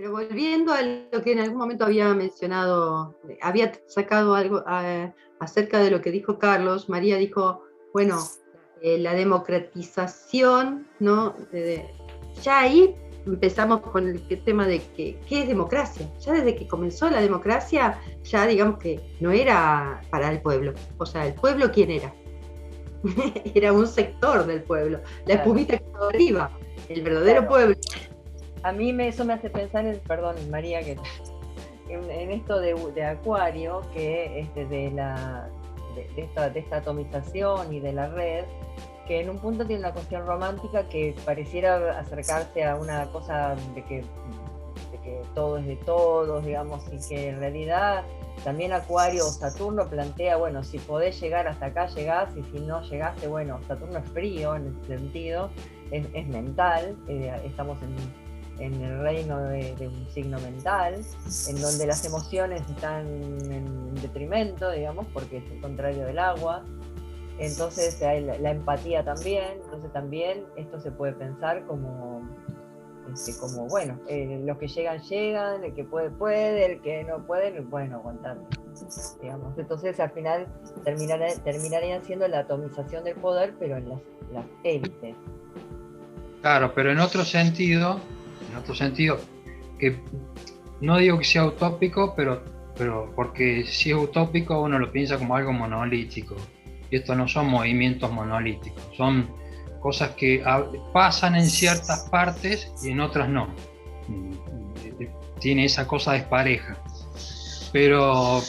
Pero volviendo a lo que en algún momento había mencionado, había sacado algo acerca de lo que dijo Carlos. María dijo, bueno, la democratización, ¿no? Ya ahí empezamos con el tema de qué es democracia. Ya desde que comenzó la democracia, ya digamos que no era para el pueblo. O sea, ¿el pueblo quién era? Era un sector del pueblo, la espumita que estaba arriba, el verdadero pueblo. A mí eso me hace pensar, perdón María, que en esto de Acuario, que de esta atomización y de la red, que en un punto tiene una cuestión romántica que pareciera acercarse a una cosa de que todo es de todos, digamos, y que en realidad también Acuario o Saturno plantea, bueno, si podés llegar hasta acá, llegás, y si no llegaste, bueno, Saturno es frío en ese sentido, es mental, estamos en el reino de un signo mental, en donde las emociones están en detrimento, digamos, porque es el contrario del agua. Entonces hay la empatía también, entonces también esto se puede pensar como bueno, los que llegan, el que puede, el que no puede, bueno, aguantar, digamos. Entonces al final terminarían siendo la atomización del poder, pero en las élites. Claro, pero en otro sentido, que no digo que sea utópico, pero porque si es utópico uno lo piensa como algo monolítico. Y estos no son movimientos monolíticos, son cosas que pasan en ciertas partes y en otras no. Tiene esa cosa despareja. Pero,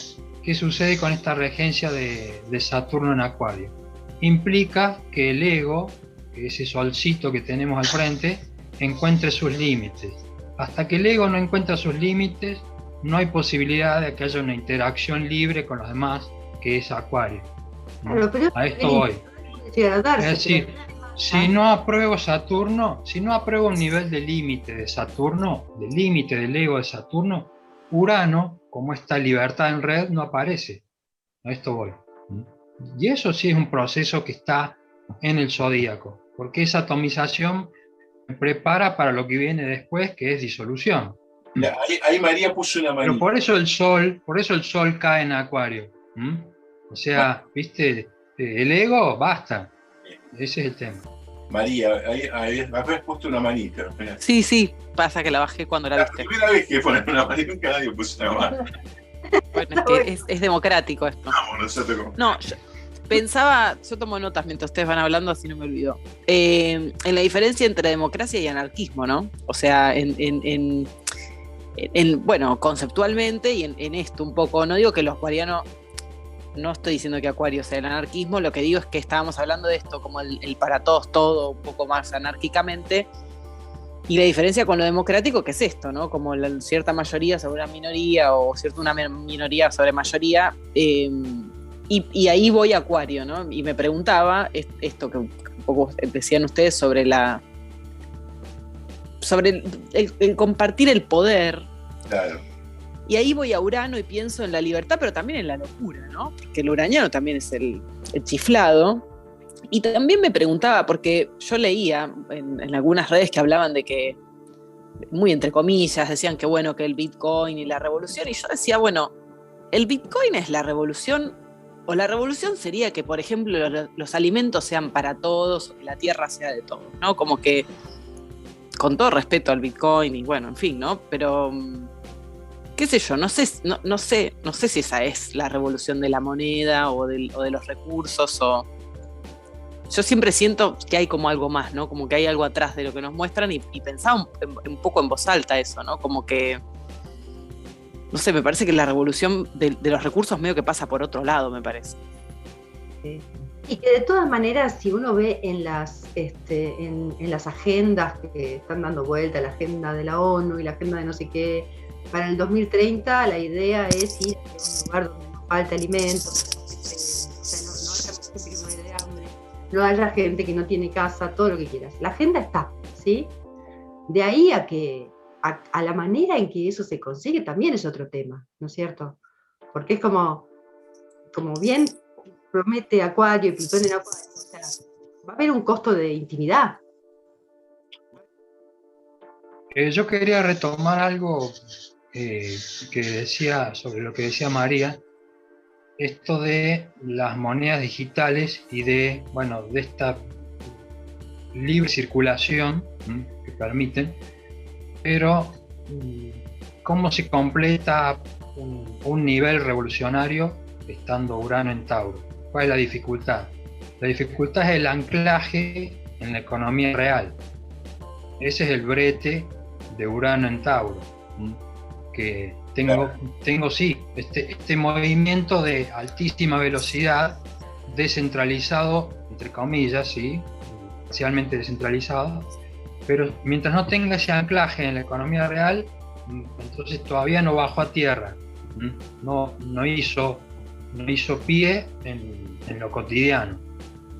¿qué sucede con esta regencia de Saturno en Acuario? Implica que el ego, ese solcito que tenemos al frente, encuentre sus límites. Hasta que el ego no encuentra sus límites, no hay posibilidad de que haya una interacción libre con los demás, que es Acuario. Claro, pero a esto voy. Es decir, si no apruebo Saturno, si no apruebo un nivel de límite de Saturno, del límite del ego de Saturno, Urano, como esta libertad en red, no aparece. A esto voy. Y eso sí es un proceso que está en el zodíaco, porque esa atomización me prepara para lo que viene después, que es disolución. Ahí María puso una manita. Pero por eso el sol cae en Acuario. O sea, ¿viste? El ego, basta. Ese es el tema. María, ahí habías puesto una manita. Sí, pasa que la bajé cuando la viste. La primera vez que ponen una manita, nunca nadie puso una mano. Bueno, es que es democrático esto. No, yo pensaba, yo tomo notas mientras ustedes van hablando, así no me olvido. En la diferencia entre democracia y anarquismo, ¿no? O sea, bueno, conceptualmente y en esto un poco, no digo que los acuarianos, no estoy diciendo que Acuario sea el anarquismo, lo que digo es que estábamos hablando de esto como el para todos todo, un poco más anárquicamente, y la diferencia con lo democrático que es esto, ¿no? Como cierta mayoría sobre una minoría o una minoría sobre mayoría, y ahí voy a Acuario, ¿no? Y me preguntaba esto que un poco decían ustedes sobre el compartir el poder. Claro. Y ahí voy a Urano y pienso en la libertad, pero también en la locura, ¿no? Porque el uraniano también es el chiflado. Y también me preguntaba, porque yo leía en algunas redes que hablaban de que, muy entre comillas, decían que bueno, que el Bitcoin y la revolución, y yo decía, bueno, ¿el Bitcoin es la revolución? O la revolución sería que, por ejemplo, los alimentos sean para todos, o que la tierra sea de todos, ¿no? Como que, con todo respeto al Bitcoin y bueno, en fin, ¿no? Pero qué sé yo, no sé si esa es la revolución de la moneda o de los recursos. Yo siempre siento que hay como algo más, ¿no? Como que hay algo atrás de lo que nos muestran y pensaba un poco en voz alta eso, ¿no? Como que, no sé, me parece que la revolución de los recursos medio que pasa por otro lado, me parece. Sí. Y que de todas maneras, si uno ve en las agendas que están dando vuelta, la agenda de la ONU y la agenda de no sé qué, para el 2030 la idea es ir a un lugar donde no falte alimentos, no haya gente que no tiene casa, todo lo que quieras. La agenda está, ¿sí? De ahí a la manera en que eso se consigue también es otro tema, ¿no es cierto? Porque es como bien promete Acuario y Plutón en Acuario, o sea, va a haber un costo de intimidad. Yo quería retomar algo que decía, sobre lo que decía María, esto de las monedas digitales y de, bueno, de esta libre circulación que permiten, pero ¿cómo se completa un nivel revolucionario estando Urano en Tauro? ¿Cuál es la dificultad? La dificultad es el anclaje en la economía real. Ese es el brete de Urano en Tauro, que tengo sí, este movimiento de altísima velocidad, descentralizado, entre comillas, sí, parcialmente descentralizado, pero mientras no tenga ese anclaje en la economía real, entonces todavía no bajó a tierra, no hizo pie en lo cotidiano.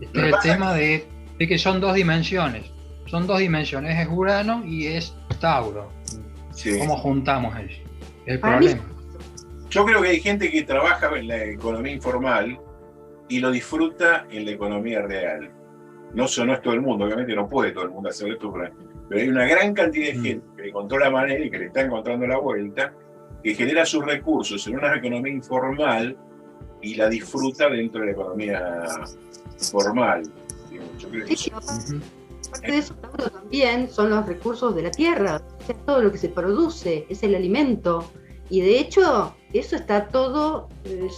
Este es el tema de que son dos dimensiones, es Urano y es Tauro. Sí. ¿Cómo juntamos eso? El problema. Yo creo que hay gente que trabaja en la economía informal y lo disfruta en la economía real. No es todo el mundo, obviamente no puede todo el mundo hacer esto, pero hay una gran cantidad de gente que encontró la manera y que le está encontrando la vuelta, que genera sus recursos en una economía informal y la disfruta dentro de la economía formal. Yo creo que Parte de eso también son los recursos de la tierra, o sea, todo lo que se produce, es el alimento. Y de hecho, eso está todo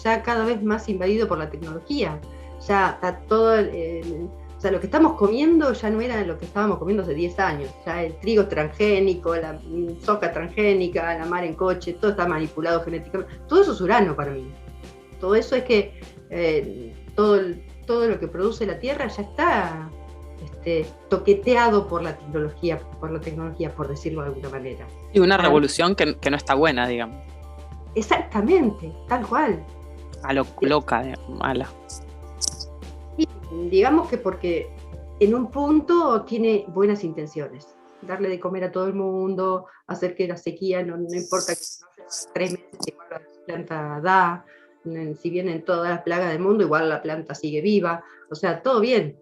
ya cada vez más invadido por la tecnología. Ya está todo, o sea, lo que estamos comiendo ya no era lo que estábamos comiendo hace 10 años. Ya el trigo transgénico, la soja transgénica, la mar en coche, todo está manipulado genéticamente. Todo eso es Urano para mí. Todo eso es que todo lo que produce la tierra ya está toqueteado por la tecnología, por decirlo de alguna manera. Y una revolución que no está buena, digamos. Exactamente, tal cual. A lo loca, mala. Y digamos que porque en un punto tiene buenas intenciones. Darle de comer a todo el mundo, hacer que la sequía no importa que no sea 3 meses, igual la planta da. Si vienen todas las plagas del mundo, igual la planta sigue viva. O sea, todo bien.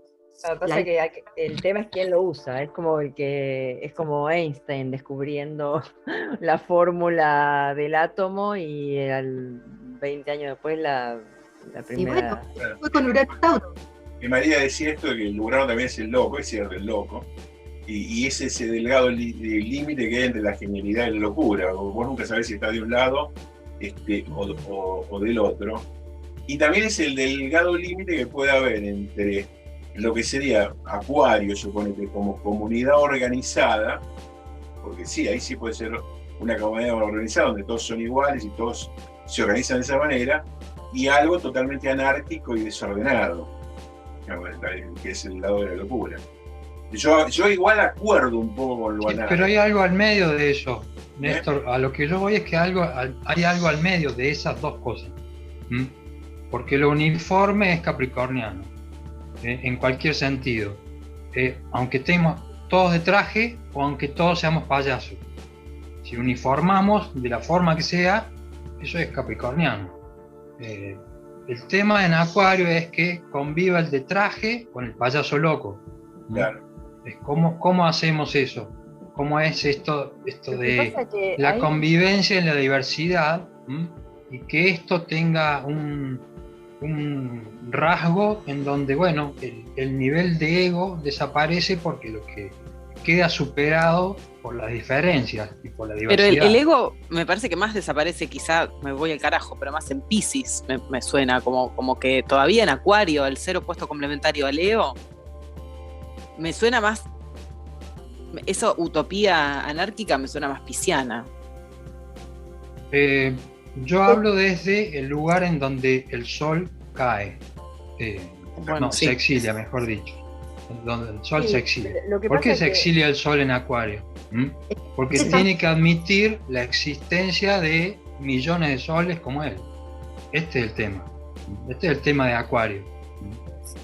Lo que pasa es que el tema es quién lo usa, es como Einstein descubriendo la fórmula del átomo y 20 años después la primera. Y bueno, fue con Urano Tauro. Y María decía esto de que el Urano también es el loco, es cierto, el loco, y es ese delgado límite que hay entre la genialidad y la locura. Vos nunca sabés si está de un lado o del otro. Y también es el delgado límite que puede haber entre lo que sería Acuario, suponete, como comunidad organizada, porque sí, ahí sí puede ser una comunidad organizada donde todos son iguales y todos se organizan de esa manera, y algo totalmente anárquico y desordenado, que es el lado de la locura. Yo igual acuerdo un poco con lo anárquico. Pero hay algo al medio de eso, Néstor. A lo que yo voy es que hay algo al medio de esas dos cosas. Porque lo uniforme es capricorniano. En cualquier sentido, aunque estemos todos de traje o aunque todos seamos payasos, si uniformamos de la forma que sea, eso es capricorniano. El tema en Acuario es que conviva el de traje con el payaso loco. Claro. Es ¿cómo hacemos eso? ¿Cómo es esto de la convivencia en la diversidad? Y que esto tenga un rasgo en donde, bueno, el nivel de ego desaparece porque lo que queda superado por las diferencias y por la diversidad. Pero el ego me parece que más desaparece, quizá me voy al carajo, pero más en Piscis me suena, como que todavía en Acuario, el ser opuesto complementario a Leo, me suena más, esa utopía anárquica me suena más pisciana. Yo hablo desde el lugar en donde el sol cae, se exilia, mejor dicho, donde el sol se exilia. ¿Por qué se exilia el sol en Acuario? Porque tiene que admitir la existencia de millones de soles como él. Este es el tema de Acuario.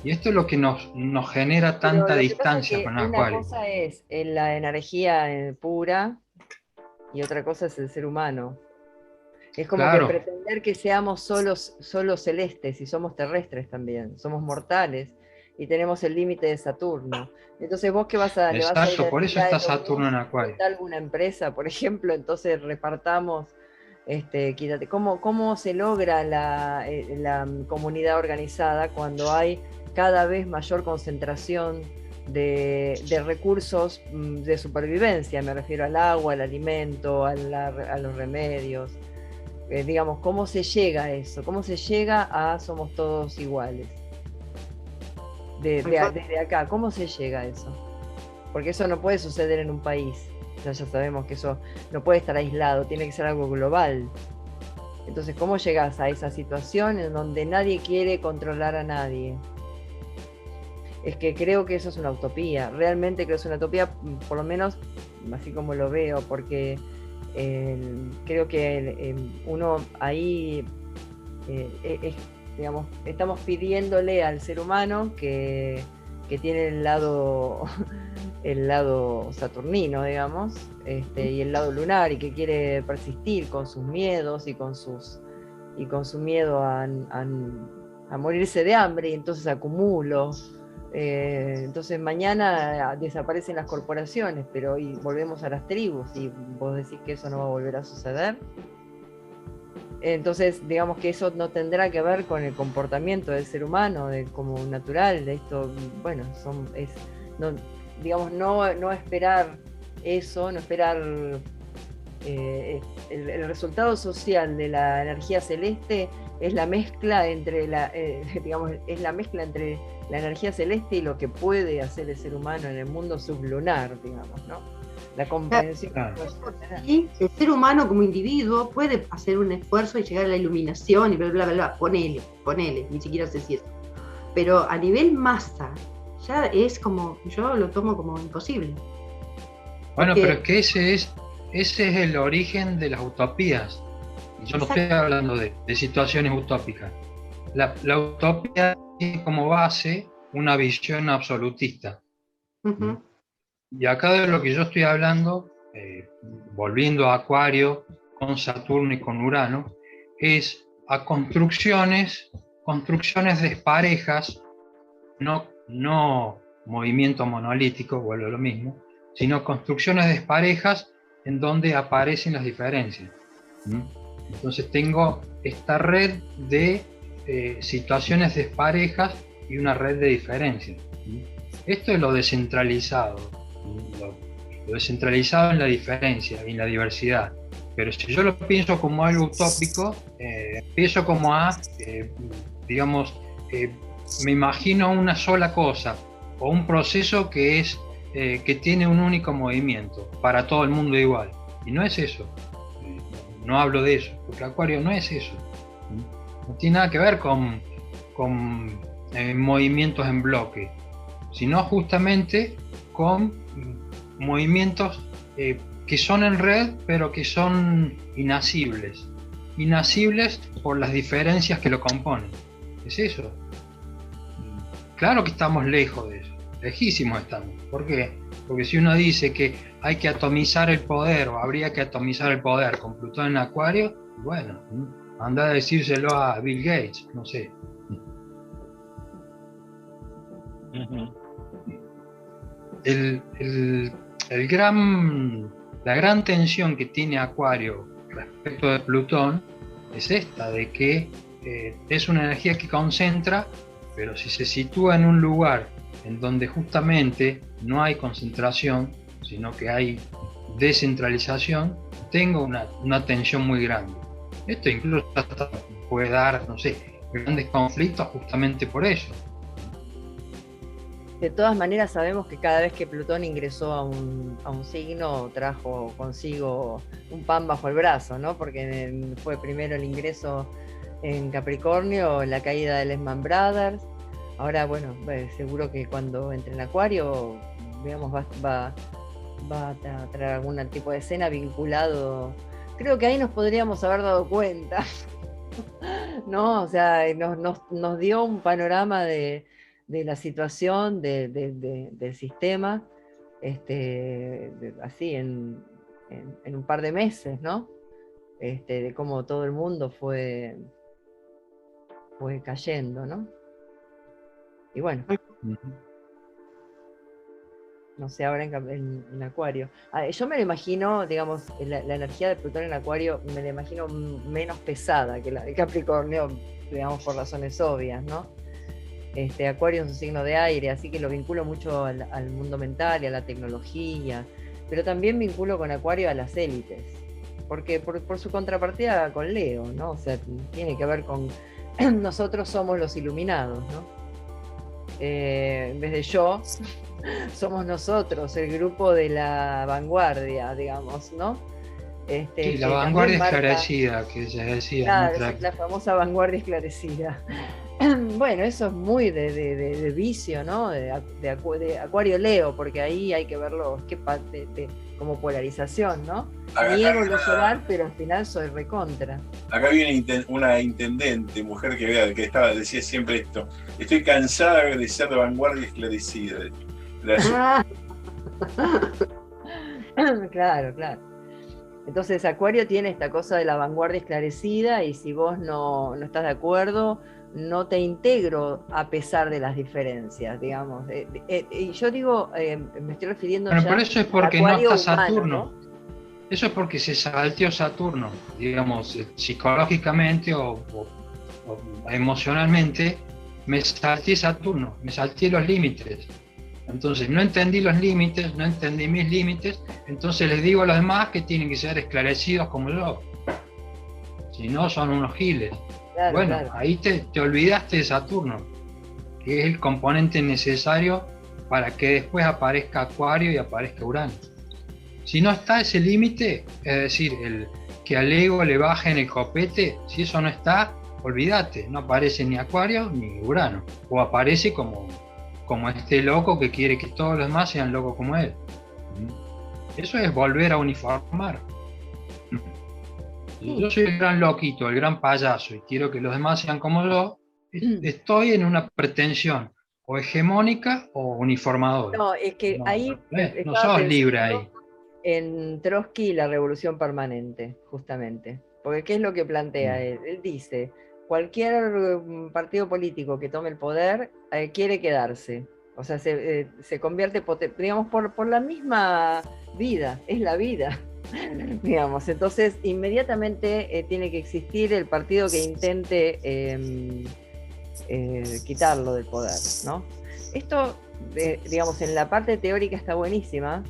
Y esto es lo que nos genera tanta distancia con Acuario. Una cosa es la energía pura y otra cosa es el ser humano. Es como que pretender que seamos solo celestes y somos terrestres también, somos mortales. y tenemos el límite de Saturno. Entonces vos que le vas a ir Exacto, por eso está Saturno en Acuario. alguna empresa, por ejemplo, entonces repartamos, quítate. ¿Cómo se logra la comunidad organizada cuando hay cada vez mayor concentración de recursos de supervivencia? Me refiero al agua, al alimento, a los remedios. Digamos, ¿cómo se llega a eso? ¿Cómo se llega a somos todos iguales? Desde acá, ¿cómo se llega a eso? Porque eso no puede suceder en un país. Ya sabemos que eso no puede estar aislado, tiene que ser algo global. Entonces, ¿cómo llegas a esa situación en donde nadie quiere controlar a nadie? Es que creo que eso es una utopía. Realmente creo que es una utopía, por lo menos así como lo veo, porque creo que uno ahí, digamos, estamos pidiéndole al ser humano que tiene el lado saturnino, digamos, y el lado lunar, y que quiere persistir con sus miedos y con su miedo a morirse de hambre, y entonces acumulo. Entonces mañana desaparecen las corporaciones, pero hoy volvemos a las tribus, y vos decís que eso no va a volver a suceder. Entonces, digamos que eso no tendrá que ver con el comportamiento del ser humano, como natural, de esto, bueno, no esperar eso, no esperar el resultado social de la energía celeste es la mezcla entre la energía celeste y lo que puede hacer el ser humano en el mundo sublunar, digamos, ¿no? La comprensión. Sí, el ser humano como individuo puede hacer un esfuerzo y llegar a la iluminación y bla, bla, bla, bla. Ponele, ni siquiera sé si eso. Pero a nivel masa, ya es como, yo lo tomo como imposible. Bueno, pero es que ese es el origen de las utopías. Yo no estoy hablando de situaciones utópicas. La utopía tiene como base una visión absolutista. Uh-huh. Y acá de lo que yo estoy hablando, volviendo a Acuario, con Saturno y con Urano, es a construcciones desparejas, no movimiento monolítico, vuelvo a lo mismo, sino construcciones desparejas en donde aparecen las diferencias. Entonces tengo esta red de situaciones desparejas y una red de diferencias. Esto es lo descentralizado. Lo descentralizado en la diferencia y en la diversidad. Pero si yo lo pienso como algo utópico, pienso como me imagino una sola cosa o un proceso que tiene un único movimiento para todo el mundo igual. Y no es eso. No hablo de eso, porque Acuario no es eso. No tiene nada que ver con movimientos en bloque, sino justamente con movimientos que son en red, pero que son inasibles por las diferencias que lo componen. Es eso. Claro que estamos lejos de eso, lejísimos estamos. ¿Por qué? Porque si uno dice que hay que atomizar el poder, o habría que atomizar el poder con Plutón en Acuario, bueno, anda a decírselo a Bill Gates, no sé. Uh-huh. La gran tensión que tiene Acuario respecto de Plutón es esta, de que es una energía que concentra, pero si se sitúa en un lugar en donde justamente no hay concentración, sino que hay descentralización, tengo una tensión muy grande. Esto incluso hasta puede dar, no sé, grandes conflictos justamente por eso. De todas maneras sabemos que cada vez que Plutón ingresó a un signo trajo consigo un pan bajo el brazo, ¿no? Porque fue primero el ingreso en Capricornio, la caída de Lehman Brothers. Ahora, bueno, seguro que cuando entre en Acuario, digamos, va a traer algún tipo de escena vinculado. Creo que ahí nos podríamos haber dado cuenta, ¿no? O sea, nos dio un panorama de la situación del sistema, así en un par de meses, ¿no? De cómo todo el mundo fue cayendo, ¿no? Y bueno. No sé, ahora en Acuario. Yo me lo imagino, digamos, la energía de Plutón en Acuario, me la imagino menos pesada que la de Capricornio, digamos, por razones obvias, ¿no? Acuario es un signo de aire, así que lo vinculo mucho al mundo mental y a la tecnología, pero también vinculo con Acuario a las élites, porque por su contrapartida con Leo, ¿no? O sea, tiene que ver con nosotros somos los iluminados, ¿no? En vez de yo, somos nosotros, el grupo de la vanguardia, digamos, ¿no? Sí, la vanguardia esclarecida, que se decía. Claro, la famosa vanguardia esclarecida. Bueno, eso es muy de vicio, ¿no? De Acuario Leo, porque ahí hay que verlo como polarización, ¿no? Niego lo solar, pero al final soy recontra. Acá viene una intendente, mujer que decía siempre esto: estoy cansada de ser de vanguardia esclarecida. Claro. Entonces Acuario tiene esta cosa de la vanguardia esclarecida, y si vos no estás de acuerdo, no te integro a pesar de las diferencias, digamos. Y yo digo, me estoy refiriendo pero ya por eso es porque no está Saturno. Humano, ¿no? Eso es porque se salteó Saturno, digamos, psicológicamente o emocionalmente, me salté Saturno, me salté los límites. Entonces no entendí los límites, no entendí mis límites, entonces les digo a los demás que tienen que ser esclarecidos como yo. Si no, son unos giles. Claro, bueno, claro. Ahí te olvidaste de Saturno, que es el componente necesario para que después aparezca Acuario y aparezca Urano. Si no está ese límite, es decir, que al ego le bajen el copete, si eso no está, olvídate, no aparece ni Acuario ni Urano, o aparece como este loco que quiere que todos los demás sean locos como él. Eso es volver a uniformar. Si yo soy el gran loquito, el gran payaso, y quiero que los demás sean como yo, estoy en una pretensión o hegemónica o uniformadora. No, es que ahí no sos libre ahí. En Trotsky, la revolución permanente, justamente. Porque ¿qué es lo que plantea él? Él dice: cualquier partido político que tome el poder quiere quedarse. O sea, se convierte, digamos, por la misma vida, es la vida, digamos. Entonces, inmediatamente tiene que existir el partido que intente quitarlo del poder, ¿no? Esto, digamos, en la parte teórica está buenísima,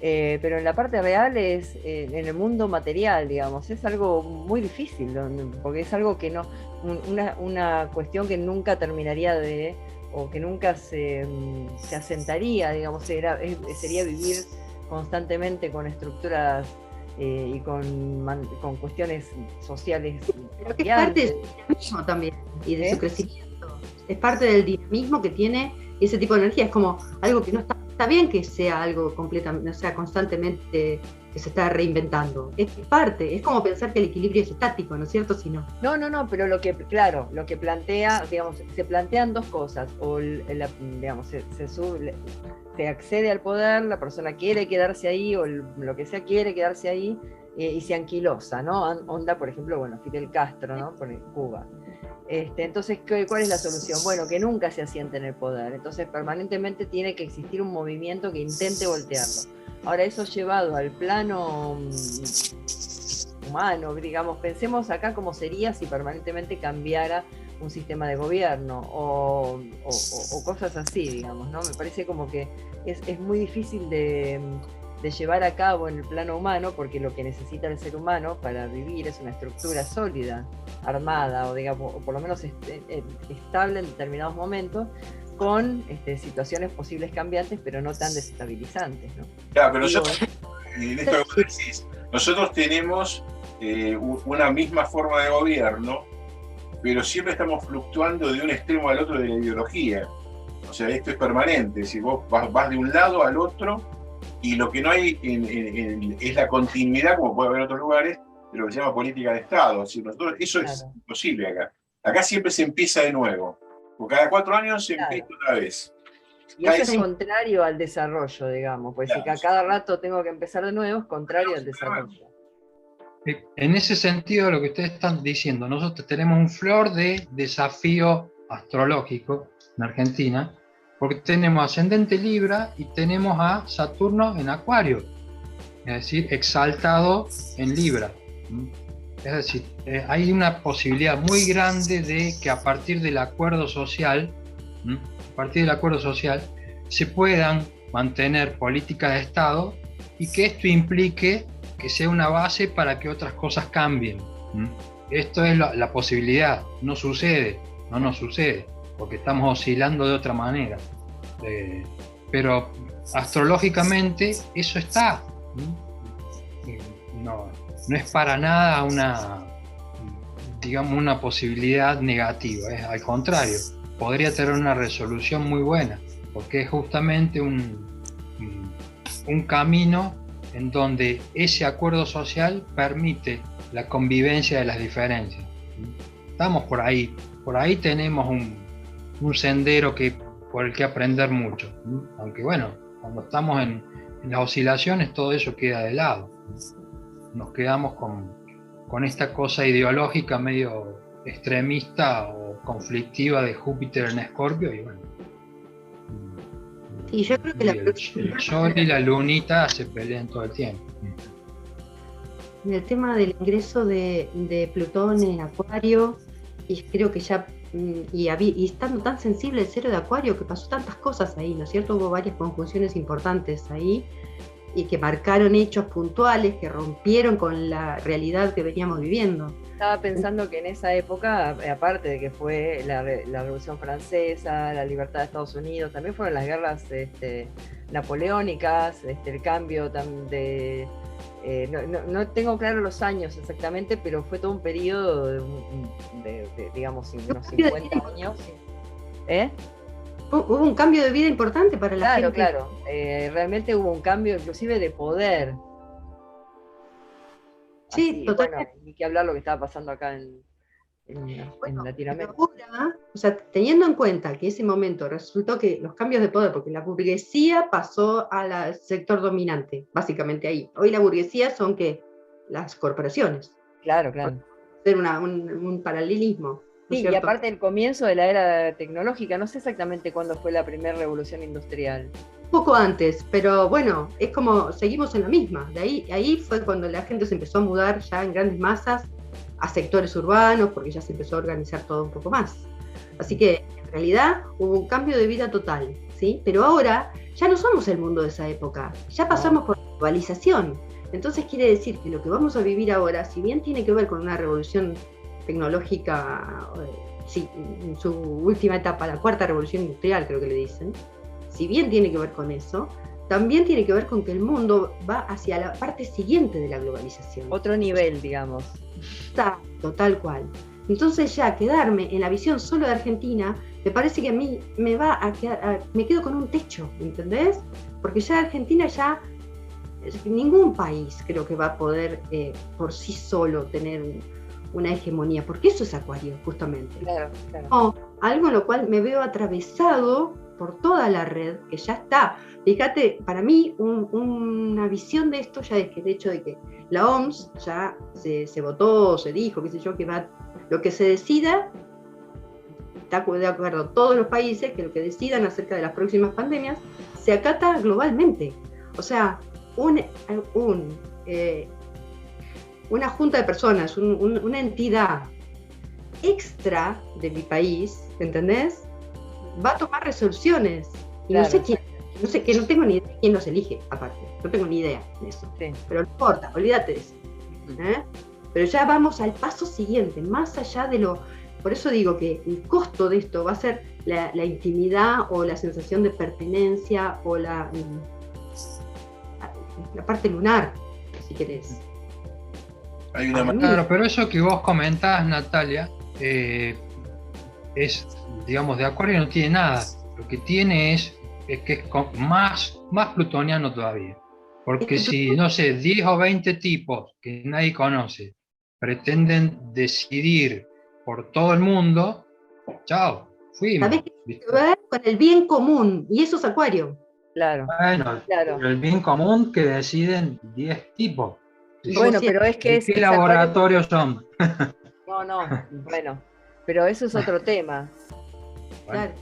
pero en la parte real en el mundo material, digamos, es algo muy difícil, porque es algo que no, una cuestión que nunca terminaría o que nunca se asentaría, digamos, sería vivir constantemente con estructuras y con cuestiones sociales. Pero que es parte de su dinamismo también, y de su crecimiento. Es parte del dinamismo que tiene ese tipo de energía, es como algo que no está bien que sea algo completamente, o sea, constantemente que se está reinventando. Es parte, es como pensar que el equilibrio es estático, ¿no es cierto? Si no. No, pero lo que plantea, digamos, se plantean dos cosas, o digamos, se accede al poder, la persona quiere quedarse ahí, o lo que sea quiere quedarse ahí, y se anquilosa, ¿no? Onda, por ejemplo, Fidel Castro, ¿no? Con Cuba. Entonces, ¿cuál es la solución? Bueno, que nunca se asiente en el poder. Entonces, permanentemente tiene que existir un movimiento que intente voltearlo. Ahora, eso llevado al plano humano, digamos, pensemos acá cómo sería si permanentemente cambiara un sistema de gobierno o cosas así, digamos, ¿no? Me parece como que es muy difícil de llevar a cabo en el plano humano, porque lo que necesita el ser humano para vivir es una estructura sólida, armada, o digamos, o por lo menos estable en determinados momentos, con situaciones posibles cambiantes, pero no tan desestabilizantes, ¿no? Claro, pero nosotros tenemos una misma forma de gobierno, pero siempre estamos fluctuando de un extremo al otro de la ideología. O sea, esto es permanente, si vos vas de un lado al otro, y lo que no hay es la continuidad, como puede haber en otros lugares, de lo que se llama política de Estado. Si nosotros, eso es imposible acá. Acá siempre se empieza de nuevo. Porque cada 4 años se empieza otra vez. Y eso es contrario al desarrollo, digamos. Pues si cada rato tengo que empezar de nuevo, es contrario al desarrollo. En ese sentido, lo que ustedes están diciendo, nosotros tenemos un flor de desafío astrológico en Argentina, porque tenemos ascendente Libra y tenemos a Saturno en Acuario, es decir, exaltado en Libra. Es decir, hay una posibilidad muy grande de que a partir del acuerdo social, se puedan mantener políticas de Estado y que esto implique que sea una base para que otras cosas cambien. Esto es la posibilidad, no sucede, no nos sucede, porque estamos oscilando de otra manera. Pero astrológicamente eso está. No es para nada una posibilidad negativa, al contrario, podría tener una resolución muy buena, porque es justamente un camino en donde ese acuerdo social permite la convivencia de las diferencias. Estamos por ahí tenemos un sendero por el que aprender mucho, aunque bueno, cuando estamos en las oscilaciones todo eso queda de lado. Nos quedamos con esta cosa ideológica medio extremista o conflictiva de Júpiter en Escorpio y bueno. Sí, yo creo que el Sol y la Lunita se pelean todo el tiempo. En el tema del ingreso de Plutón en Acuario, y creo que ya, y estando tan sensible el cero de Acuario, que pasó tantas cosas ahí, ¿no es cierto? Hubo varias conjunciones importantes ahí, y que marcaron hechos puntuales, que rompieron con la realidad que veníamos viviendo. Estaba pensando que en esa época, aparte de que fue la Revolución Francesa, la libertad de Estados Unidos, también fueron las guerras napoleónicas, el cambio de... no tengo claro los años exactamente, pero fue todo un periodo de digamos, unos 50 años. Hubo un cambio de vida importante para la gente. Claro. Realmente hubo un cambio inclusive de poder. Sí, así, totalmente. Bueno, ni que hablar lo que estaba pasando acá en Latinoamérica. Ahora, o sea, teniendo en cuenta que ese momento resultó que los cambios de poder, porque la burguesía pasó al sector dominante, básicamente ahí. Hoy la burguesía son que las corporaciones. Claro. Hacer un paralelismo. Sí, y aparte el comienzo de la era tecnológica, no sé exactamente cuándo fue la primera revolución industrial. Un poco antes, pero bueno, es como seguimos en la misma. De ahí fue cuando la gente se empezó a mudar ya en grandes masas a sectores urbanos, porque ya se empezó a organizar todo un poco más. Así que en realidad hubo un cambio de vida total, ¿sí? Pero ahora ya no somos el mundo de esa época, ya pasamos por la globalización. Entonces quiere decir que lo que vamos a vivir ahora, si bien tiene que ver con una revolución tecnológica, sí, en su última etapa, la cuarta revolución industrial creo que le dicen, si bien tiene que ver con eso, también tiene que ver con que el mundo va hacia la parte siguiente de la globalización. Otro nivel, digamos. Exacto, tal cual. Entonces ya quedarme en la visión solo de Argentina, me parece que a mí me quedo con un techo, ¿entendés? Porque ya Argentina ningún país creo que va a poder por sí solo tener una hegemonía, porque eso es Acuario, justamente. Claro. O algo en lo cual me veo atravesado por toda la red, que ya está. Fíjate, para mí una visión de esto ya es que el hecho de que la OMS ya se votó, se dijo, qué sé yo, que lo que se decida, está de acuerdo todos los países, que lo que decidan acerca de las próximas pandemias, se acata globalmente. O sea, una junta de personas, una entidad extra de mi país, ¿entendés? Va a tomar resoluciones. Y claro. No tengo ni idea de quién los elige, aparte. No tengo ni idea de eso. Sí. Pero no importa, olvídate de eso. Pero ya vamos al paso siguiente, más allá de lo... Por eso digo que el costo de esto va a ser la intimidad o la sensación de pertenencia o la parte lunar, si querés. Hay una claro, pero eso que vos comentás, Natalia, es, digamos, de Acuario no tiene nada. Lo que tiene es que es más plutoniano todavía. Porque si, no sé, 10 o 20 tipos que nadie conoce pretenden decidir por todo el mundo, chao, fuimos. ¿Sabés qué tiene que ver con el bien común? Y eso es Acuario. Claro. Bueno, claro. El bien común que deciden 10 tipos. Bueno, pero es que ¿qué laboratorios son? No, bueno, pero eso es otro tema. Claro.